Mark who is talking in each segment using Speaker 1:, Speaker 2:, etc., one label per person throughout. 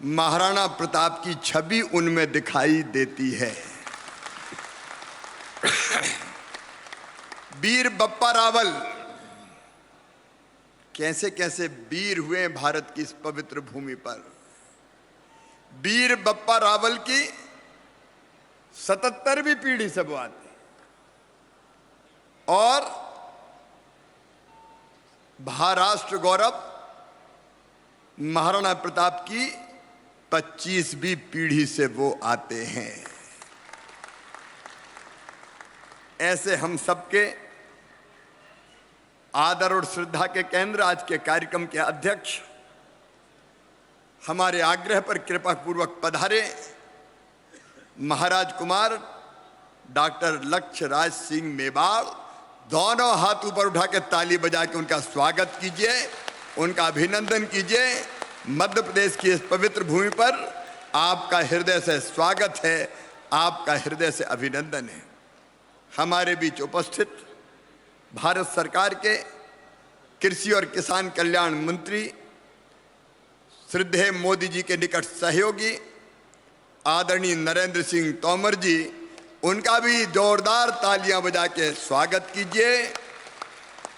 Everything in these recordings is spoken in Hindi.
Speaker 1: महाराणा प्रताप की छवि उनमें दिखाई देती है। वीर बप्पा रावल कैसे कैसे वीर हुए भारत की इस पवित्र भूमि पर। वीर बप्पा रावल की 77वीं पीढ़ी से वो आते और महाराष्ट्र गौरव महाराणा प्रताप की 25वीं पीढ़ी से वो आते हैं। ऐसे हम सबके आदर और श्रद्धा के केंद्र आज के कार्यक्रम के अध्यक्ष हमारे आग्रह पर कृपा पूर्वक पधारे महाराज कुमार डॉक्टर लक्ष्य राज सिंह मेवाड़। दोनों हाथ ऊपर उठा के ताली बजा के उनका स्वागत कीजिए, उनका अभिनंदन कीजिए। मध्य प्रदेश की इस पवित्र भूमि पर आपका हृदय से स्वागत है, आपका हृदय से अभिनंदन है। हमारे बीच उपस्थित भारत सरकार के कृषि और किसान कल्याण मंत्री श्रद्धेय मोदी जी के निकट सहयोगी आदरणीय नरेंद्र सिंह तोमर जी, उनका भी जोरदार तालियां बजा के स्वागत कीजिए,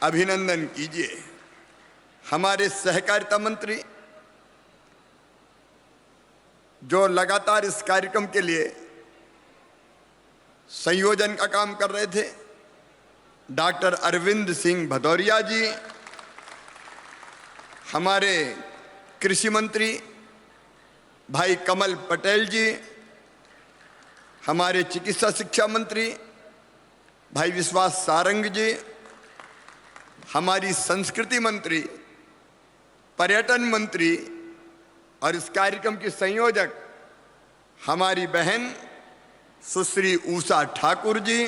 Speaker 1: अभिनंदन कीजिए। हमारे सहकारिता मंत्री जो लगातार इस कार्यक्रम के लिए संयोजन का काम कर रहे थे, डॉक्टर अरविंद सिंह भदौरिया जी। हमारे कृषि मंत्री भाई कमल पटेल जी। हमारे चिकित्सा शिक्षा मंत्री भाई विश्वास सारंग जी। हमारी संस्कृति मंत्री, पर्यटन मंत्री और इस कार्यक्रम की संयोजक हमारी बहन सुश्री उषा ठाकुर जी।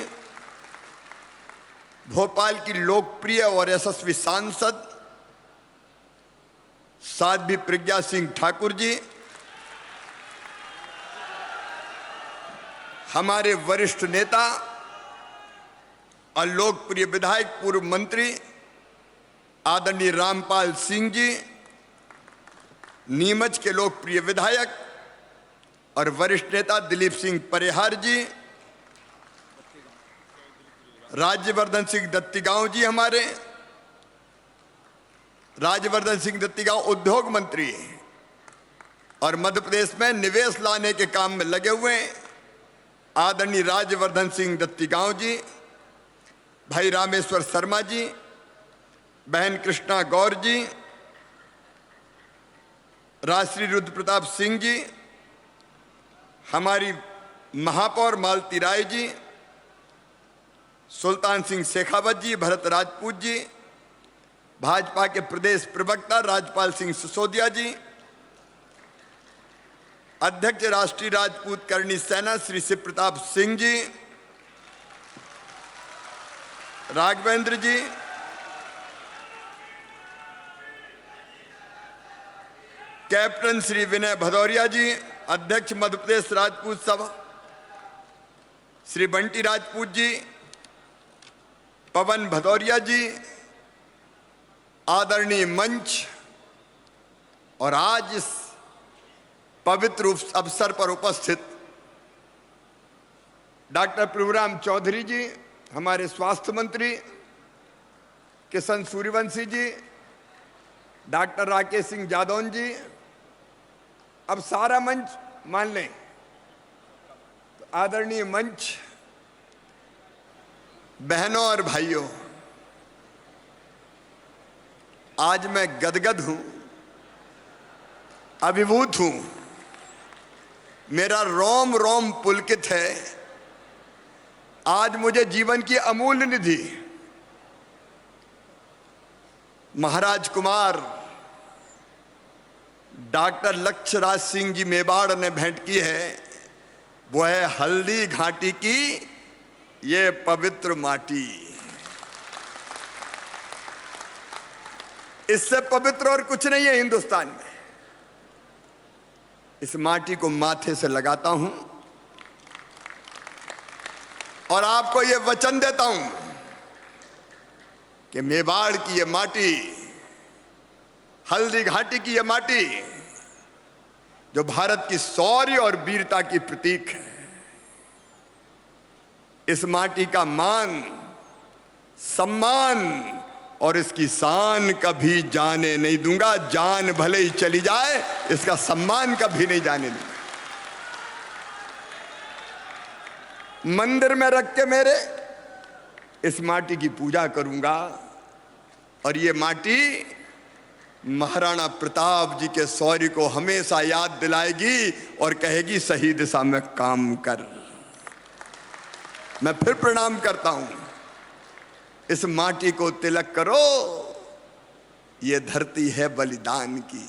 Speaker 1: भोपाल की लोकप्रिय और यशस्वी सांसद साध्वी प्रज्ञा सिंह ठाकुर जी। हमारे वरिष्ठ नेता और लोकप्रिय विधायक पूर्व मंत्री आदरणीय रामपाल सिंह जी। नीमच के लोकप्रिय विधायक और वरिष्ठ नेता दिलीप सिंह परिहार जी। राज्यवर्धन सिंह दत्तीगांव जी, हमारे राज्यवर्धन सिंह दत्तीगांव उद्योग मंत्री और मध्य प्रदेश में निवेश लाने के काम में लगे हुए आदरणीय राज्यवर्धन सिंह दत्तीगांव जी। भाई रामेश्वर शर्मा जी, बहन कृष्णा गौर जी, राजश्री रुद्र प्रताप सिंह जी। हमारी महापौर मालती राय जी, सुल्तान सिंह शेखावत जी, भरत राजपूत जी। भाजपा के प्रदेश प्रवक्ता राजपाल सिंह सिसोदिया जी। अध्यक्ष राष्ट्रीय राजपूत करणी सेना श्री शिव प्रताप सिंह जी, राघवेंद्र जी। कैप्टन श्री विनय भदौरिया जी, अध्यक्ष मध्य प्रदेश राजपूत सभा श्री बंटी राजपूत जी। पवन भदौरिया जी, आदरणीय मंच और आज इस पवित्र अवसर पर उपस्थित डॉक्टर प्रभुराम चौधरी जी, हमारे स्वास्थ्य मंत्री किशन सूर्यवंशी जी, डॉक्टर राकेश सिंह जादौन जी। अब सारा मंच मान लें तो आदरणीय मंच, बहनों और भाइयों, आज मैं गदगद हूं, अभिभूत हूं। मेरा रोम रोम पुलकित है। आज मुझे जीवन की अमूल्य निधि महाराज कुमार डॉक्टर लक्ष्य राज सिंह जी मेवाड़ ने भेंट की है। वो है हल्दी घाटी की ये पवित्र माटी। इससे पवित्र और कुछ नहीं है हिंदुस्तान में। इस माटी को माथे से लगाता हूं और आपको यह वचन देता हूं कि मेवाड़ की यह माटी, हल्दी घाटी की यह माटी जो भारत की शौर्य और वीरता की प्रतीक है। इस माटी का मान, सम्मान और इसकी शान कभी जाने नहीं दूंगा। जान भले ही चली जाए, इसका सम्मान कभी नहीं जाने दूंगा। मंदिर में रख के मेरे इस माटी की पूजा करूंगा और ये माटी महाराणा प्रताप जी के शौर्य को हमेशा याद दिलाएगी और कहेगी सही दिशा में काम कर। मैं फिर प्रणाम करता हूं। इस माटी को तिलक करो, ये धरती है बलिदान की।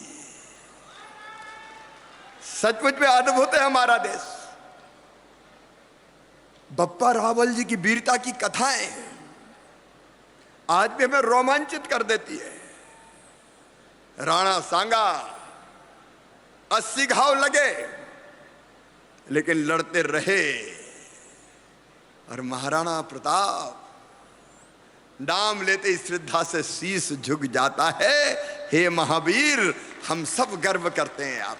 Speaker 1: सचमुच में अद्भुत है हमारा देश। बप्पा रावल जी की वीरता की कथाएं आज भी हमें रोमांचित कर देती है। राणा सांगा 80 घाव लगे लेकिन लड़ते रहे, और महाराणा प्रताप नाम लेते ही श्रद्धा से शीश झुक जाता है। हे महावीर, हम सब गर्व करते हैं आप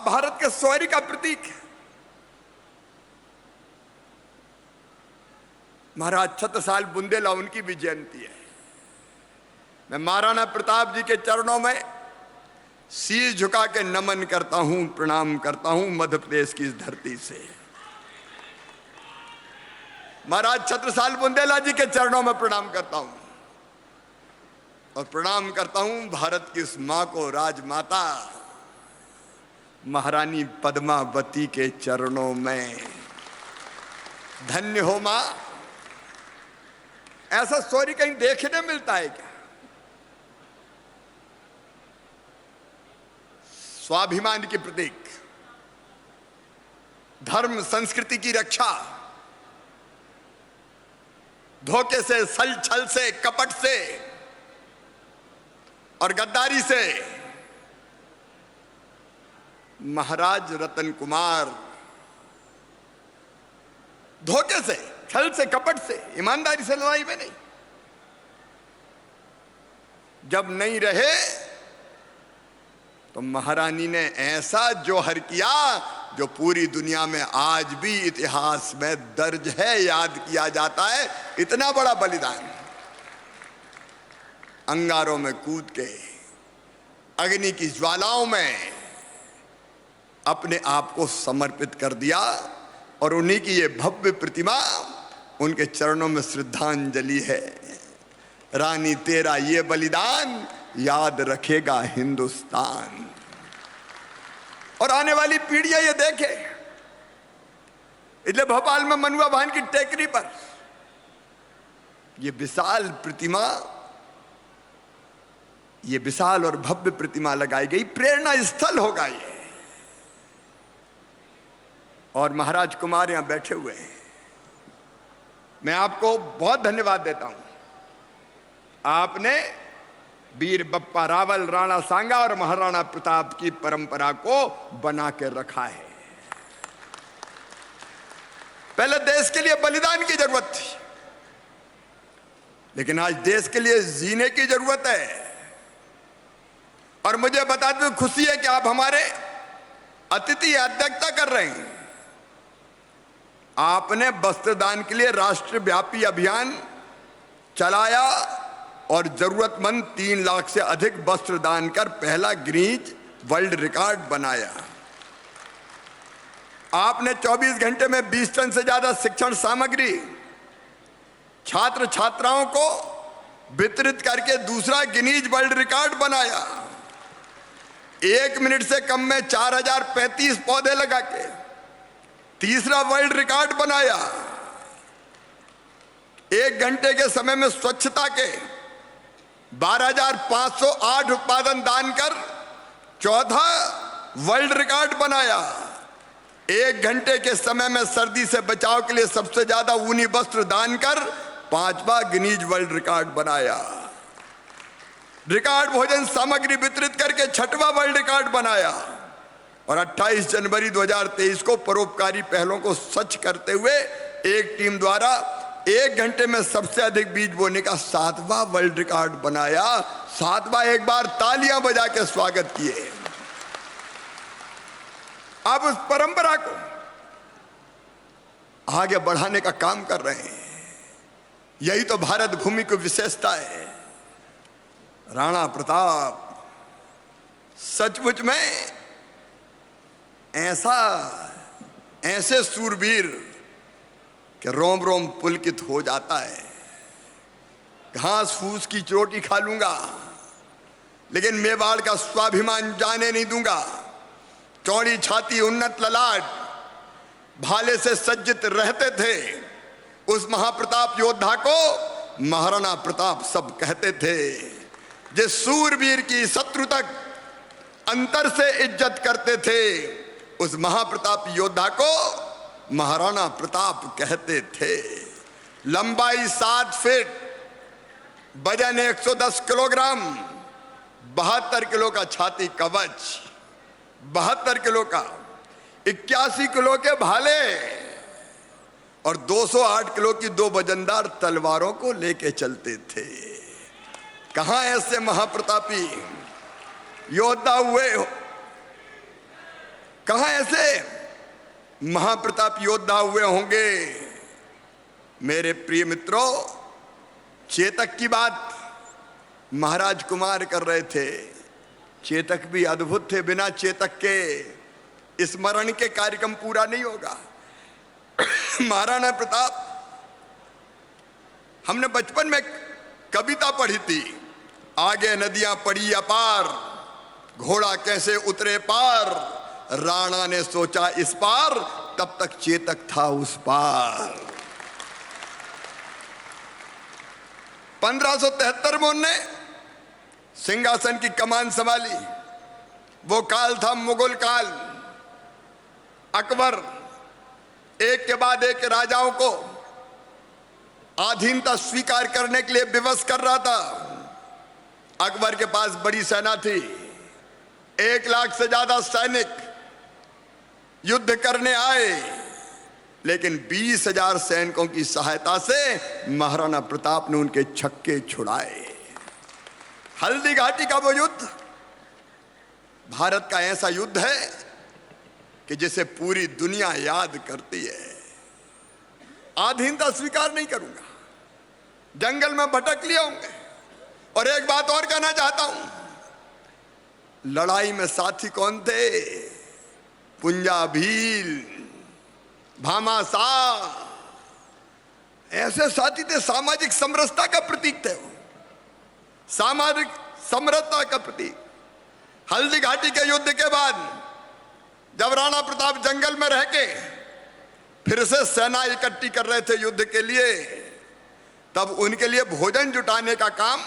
Speaker 1: भारत के शौर्य का प्रतीक है। महाराज छत्रसाल बुंदेला, उनकी भी जयंती है। मैं महाराणा प्रताप जी के चरणों में शीश झुका के नमन करता हूं, प्रणाम करता हूं मध्य प्रदेश की इस धरती से। महाराज छत्रसाल बुंदेला जी के चरणों में प्रणाम करता हूं और प्रणाम करता हूं भारत की उस मां को, राजमाता महारानी पद्मावती के चरणों में। धन्य हो मां। ऐसा शौर्य कहीं देखने मिलता है क्या? स्वाभिमान की प्रतीक, धर्म संस्कृति की रक्षा, धोखे से, छल से, कपट से और गद्दारी से महाराज रतन कुमार, धोखे से, छल से, कपट से, ईमानदारी से लड़ाई में नहीं। जब नहीं रहे तो महारानी ने ऐसा जोहर किया जो पूरी दुनिया में आज भी इतिहास में दर्ज है, याद किया जाता है। इतना बड़ा बलिदान, अंगारों में कूद के अग्नि की ज्वालाओं में अपने आप को समर्पित कर दिया, और उन्हीं की ये भव्य प्रतिमा उनके चरणों में श्रद्धांजलि है। रानी तेरा ये बलिदान याद रखेगा हिंदुस्तान, और आने वाली पीढ़ियां ये देखे। इसलिए भोपाल में मनुआ भान की टेकरी पर ये विशाल प्रतिमा, ये विशाल और भव्य प्रतिमा लगाई गई। प्रेरणा स्थल होगा ये। और महाराज कुमार यहां बैठे हुए हैं। मैं आपको बहुत धन्यवाद देता हूं। आपने वीर बप्पा रावल, राणा सांगा और महाराणा प्रताप की परंपरा को बना के रखा है। पहले देश के लिए बलिदान की जरूरत थी, लेकिन आज देश के लिए जीने की जरूरत है। और मुझे बताते हुए खुशी है कि आप हमारे अतिथि अध्यक्षता कर रहे हैं। आपने वस्त्रदान के लिए राष्ट्रव्यापी अभियान चलाया और जरूरतमंद 3 लाख से अधिक वस्त्र दान कर पहला गिनीज वर्ल्ड रिकॉर्ड बनाया। आपने 24 घंटे में 20 टन से ज्यादा शिक्षण सामग्री छात्र छात्राओं को वितरित करके दूसरा गिनीज वर्ल्ड रिकॉर्ड बनाया। 1 मिनट से कम में 4035 पौधे लगा के तीसरा वर्ल्ड रिकॉर्ड बनाया। 1 घंटे के समय में स्वच्छता के 12,508 उत्पादन दान कर चौथा वर्ल्ड रिकॉर्ड बनाया। 1 घंटे के समय में सर्दी से बचाव के लिए सबसे ज्यादा ऊनी वस्त्र दान कर 5वां गिनीज वर्ल्ड रिकॉर्ड बनाया। रिकॉर्ड भोजन सामग्री वितरित करके 6वां वर्ल्ड रिकॉर्ड बनाया। और 28 जनवरी 2023 को परोपकारी पहलों को सच करते हुए एक टीम द्वारा 1 घंटे में सबसे अधिक बीज बोने का 7वां वर्ल्ड रिकॉर्ड बनाया। 7वां, एक बार तालियां बजा के स्वागत किए। आप उस परंपरा को आगे बढ़ाने का काम कर रहे हैं। यही तो भारत भूमि की विशेषता है। राणा प्रताप सचमुच में ऐसे सूरवीर कि रोम रोम पुलकित हो जाता है। घास फूस की रोटी खा लूंगा, लेकिन मेवाड़ का स्वाभिमान जाने नहीं दूंगा। चौड़ी छाती, उन्नत ललाट, भाले से सज्जित रहते थे। उस महाप्रताप योद्धा को महाराणा प्रताप सब कहते थे। जिस सूरवीर की शत्रु तक अंतर से इज्जत करते थे, उस महाप्रताप योद्धा को महाराणा प्रताप कहते थे। लंबाई 7 फीट, वजन 110 किलोग्राम, 72 किलो का छाती कवच, 72 किलो का, 81 किलो के भाले और 208 किलो की 2 वजनदार तलवारों को लेके चलते थे। कहां ऐसे महाप्रतापी योद्धा हुए? कहां ऐसे महाप्रताप योद्धा हुए होंगे? मेरे प्रिय मित्रों, चेतक की बात महाराज कुमार कर रहे थे। चेतक भी अद्भुत थे। बिना चेतक के स्मरण के कार्यक्रम पूरा नहीं होगा। महाराणा प्रताप, हमने बचपन में कविता पढ़ी थी, आगे नदियां पड़ी अपार, घोड़ा कैसे उतरे पार, राणा ने सोचा इस पार, तब तक चेतक था उस पार। 1573 में उन्होंने सिंहासन की कमान संभाली। वो काल था मुगल काल। अकबर एक के बाद एक राजाओं को अधीनता स्वीकार करने के लिए विवश कर रहा था। अकबर के पास बड़ी सेना थी, 1 लाख से ज्यादा सैनिक युद्ध करने आए, लेकिन 20,000 सैनिकों की सहायता से महाराणा प्रताप ने उनके छक्के छुड़ाए। हल्दी घाटी का वो युद्ध भारत का ऐसा युद्ध है कि जिसे पूरी दुनिया याद करती है। अधीनता स्वीकार नहीं करूंगा, जंगल में भटक लिए होंगे। और एक बात और कहना चाहता हूं, लड़ाई में साथी कौन थे? पुंजा भील, भामाशाह, ऐसे साथी थे। सामाजिक समरसता का प्रतीक थे वो, सामाजिक समरसता का प्रतीक। हल्दी घाटी के युद्ध के बाद जब राणा प्रताप जंगल में रह के फिर से सेना इकट्ठी कर रहे थे युद्ध के लिए, तब उनके लिए भोजन जुटाने का काम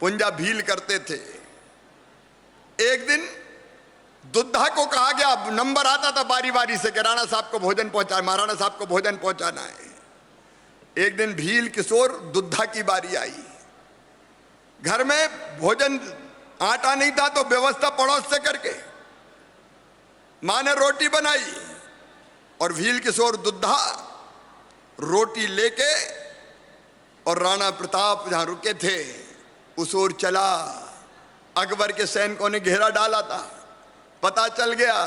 Speaker 1: पुंजा भील करते थे। एक दिन दुद्धा को कहा गया, नंबर आता था बारी बारी से कि राणा साहब को भोजन पहुंचा, महाराणा साहब को भोजन पहुंचाना है। एक दिन भील किशोर दुद्धा की बारी आई। घर में भोजन आटा नहीं था, तो व्यवस्था पड़ोस से करके मां ने रोटी बनाई और भील किशोर दुद्धा रोटी लेके और राणा प्रताप जहां रुके थे उस ओर चला। अकबर के सैनिकों ने घेरा डाला था। पता चल गया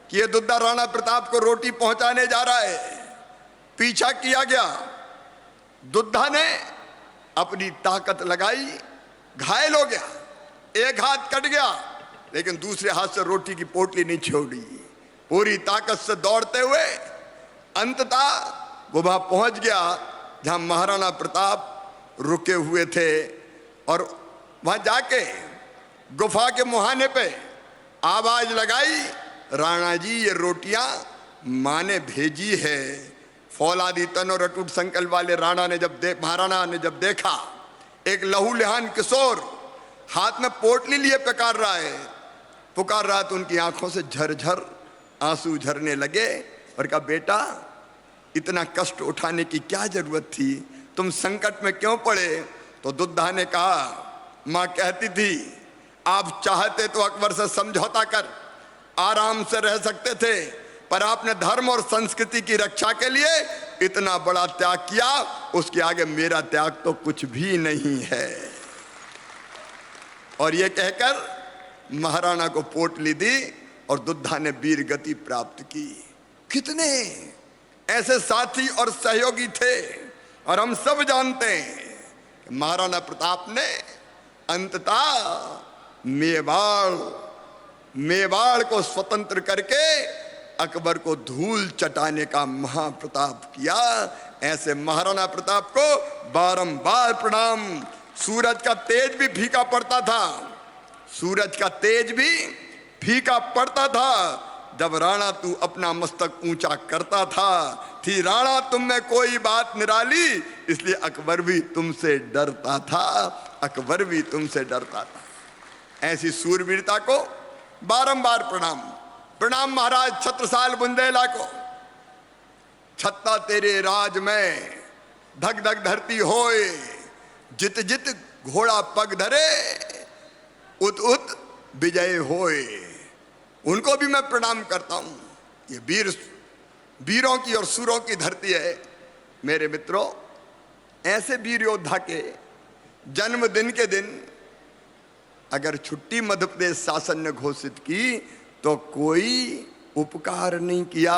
Speaker 1: कि ये दुद्धा राणा प्रताप को रोटी पहुंचाने जा रहा है। पीछा किया गया। दुद्धा ने अपनी ताकत लगाई, घायल हो गया, एक हाथ कट गया, लेकिन दूसरे हाथ से रोटी की पोटली नहीं छोड़ी। पूरी ताकत से दौड़ते हुए अंततः वो वहां पहुंच गया जहां महाराणा प्रताप रुके हुए थे। और वहां जाके गुफा के मुहाने पे आवाज लगाई, राणा जी ये रोटियां मां ने भेजी है। फौलादी तन और अटूट संकल्प वाले महाराणा ने जब देखा एक लहूलुहान किशोर हाथ में पोटली लिए पुकार रहा तो उनकी आंखों से झरझर आंसू झरने लगे और कहा, बेटा इतना कष्ट उठाने की क्या जरूरत थी, तुम संकट में क्यों पड़े? तो दुद्धा ने कहा, मां कहती थी आप चाहते तो अकबर से समझौता कर आराम से रह सकते थे, पर आपने धर्म और संस्कृति की रक्षा के लिए इतना बड़ा त्याग किया, उसके आगे मेरा त्याग तो कुछ भी नहीं है। और ये कहकर महाराणा को पोटली दी और दुद्धा ने वीर गति प्राप्त की। कितने ऐसे साथी और सहयोगी थे, और हम सब जानते हैं कि महाराणा प्रताप ने अंततः मेवाड़ को स्वतंत्र करके अकबर को धूल चटाने का महाप्रताप किया। ऐसे महाराणा प्रताप को बारंबार प्रणाम। सूरज का तेज भी फीका पड़ता था, सूरज का तेज भी फीका पड़ता था जब राणा तू अपना मस्तक ऊंचा करता था। थी राणा तुम में कोई बात निराली, इसलिए अकबर भी तुमसे डरता था, अकबर भी तुमसे डरता था। ऐसी सूरवीरता को बारंबार प्रणाम। प्रणाम महाराज छत्रसाल बुंदेला को। छत्ता तेरे राज में धक धक धरती होए, जित जित घोड़ा पग धरे उत उत विजय होए। उनको भी मैं प्रणाम करता हूं। ये वीरों की और सूरों की धरती है। मेरे मित्रों, ऐसे वीर योद्धा के जन्मदिन के दिन अगर छुट्टी मध्य प्रदेश शासन ने घोषित की तो कोई उपकार नहीं किया।